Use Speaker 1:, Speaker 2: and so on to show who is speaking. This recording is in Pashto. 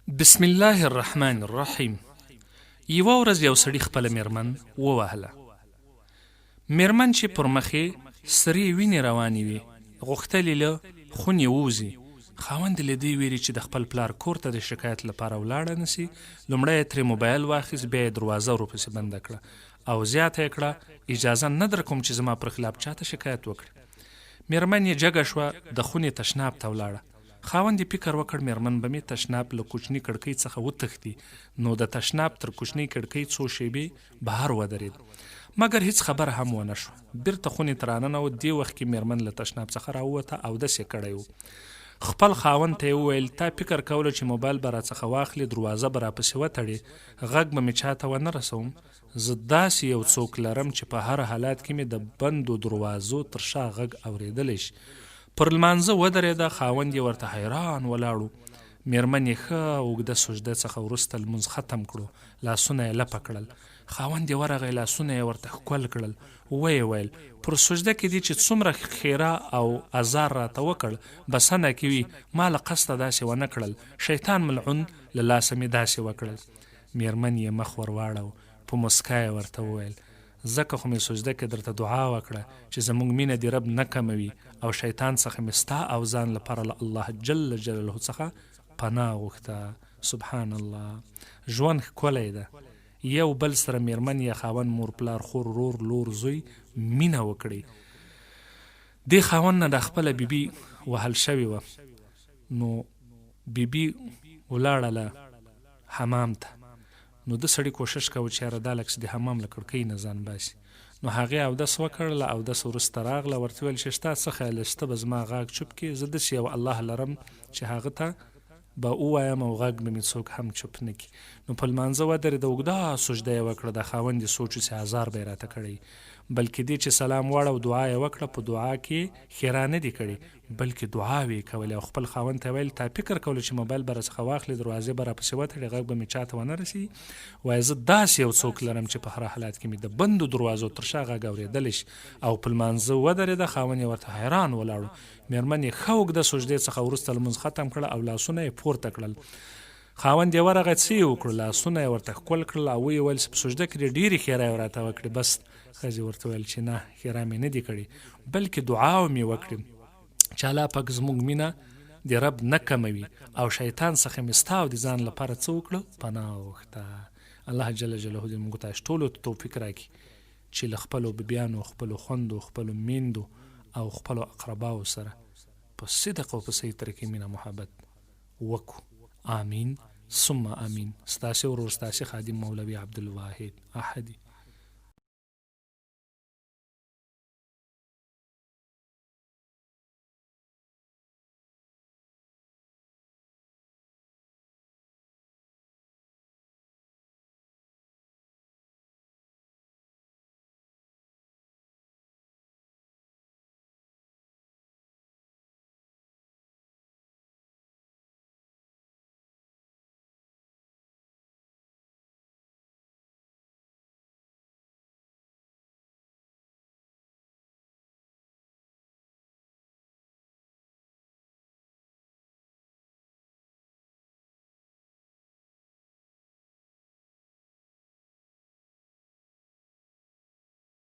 Speaker 1: بسم الله الرحمن الرحیم. یوه ورځ یو سړي خپله میرمن ووهله. میرمن چې پر مخې سرې وینې روانې وې، غوښتل له خونې ووځي. خاوند له دې ویرې چې د خپل پلار کور ته د شکایت لپاره ولاړه نسي، لومړی یې ترې موبایل واخیست، بیا یې دروازه ورپسې بنده کړه او زیاته یې کړه اجازه نه در کوم چې زما پر خلاف چاته شکایت وکړي. میرمن یې جګه شوه، د خونې تشناب ته ولاړه. خاوند یې فکر وکړ میرمن به مې تشناب له کوچني کړکۍ څخه وتښتي، نو د تشناب تر کوچنۍ کړکۍ څو شیبې بهر ودرېد، مګر هیڅ خبر هم ونه شو. بیرته خونې ته راننوت. دې وخت کې میرمن له تشناب څخه راووته او داسې یې کړی و. خپل خاوند ته یې وویل تا فکر کوله چې موبایل به راڅخه واخلې، دروازه به راپسې وتړې، غږ به مې چاته ونه رسوم. زه داسې یو څوک لرم چې په هر حالات کې مې د بندو دروازو تر شا غږ اورېدلی شي. پر لمانځه ودرېده. خاوند یې ورته حیران ولاړو. میرمن یې ښه اوږده سجده څخه وروسته لمونځ ختم کړو، لاسونه یې لپه کړل. خاوند یې ورغی، لاسونه یې ورته ښکل کړل. ویې ویل پر سجده کې دې چې څومره خیره او ازار راته وکړ، بسنه کې وي ما له قصده داسې ونه کړل، شیطان ملعون له لاسه مې داسې وکړل. میرمن یې مخ ور واړو، په مسکا یې ورته وویل ځکه خو مې سجده کې درته دعا وکړه چې زموږ مینه دې رب نه کموي او شیطان څخه مې ستا او ځان لپاره له الله جل جلاله څخه پناه غوښته. سبحان الله. ژوند ښکلی ده. یو بل سره میرمن یا خاوند، مور پلار، خور، ورور، لور، زوی مینه وکړي. دې خاوند نه د خپله بیبي وهل شوې وه، نو بیبي ولاړله حمام ته. نو د سړي کوشش کوه چې یاره دا لکس د حمام له کړکۍ نه ځان باسي. نو هغې اودس وکړ. له اودس وروسته راغله، ورته ویل چې ستا څه خیال دی چې ته به زما غږ چوپ کړې، زه داسې یو الله لرم چې هغه ته به ووایم او غږ به مې څوک هم چوپ نه کړي. نو په لمانځه ودرېده، اوږده سجده یې وکړه. د خاوند یې سوچ چې ازار به یې راته کړی، بلکې دې چې سلام واړه او دعا یې وکړه، په دعا کې ښېرا نه دي کړې بلکې دعاوې یې کولې. او خپل خاوند ته ویل تا فکر کوله چې موبایل به راڅخه واخلې، دروازې به راپسې وتړې، غږ به مې چاته ونه رسي. وایي زه داسې یو څوک لرم چې په هر حالات کې مې د بندو دروازو تر شا غږ اورېدلی شي. او په لمانځه ودرېده. خاوند یې ورته حیران ولاړو. میرمن یې ښه اوږده سجدې څخه وروسته لمونځ ختم کړه او لاسونه یې پورته کړل. خاوند یې ورغی، څه یې وکړو، لاسونه یې ورته ښکل کړل او ویې ویل چې په سجده کې ډېرې ښېرا یې راته وکړې. بس ښځې ورته ویل چې نه، ښېرا مې نه دي کړې بلکې دعا مې وکړې چې الله پاک زموږ مینه د رب نه کموي او شیطان څخه مې ستا او د ځان لپاره څه وکړه، پناه وغوښته. الله جل جلاله دې موږ ته ټولو ته توفیق راکړي چې له خپلو بیبیانو، خپلو خویندو، خپلو میندو او خپلو اقرباو سره په صدق او په صحیح طریقې مینه محبت وکړو. آمین ثم آمین. ستاسې ورور ستاسې خادم مولوي عبدالواحد احدي.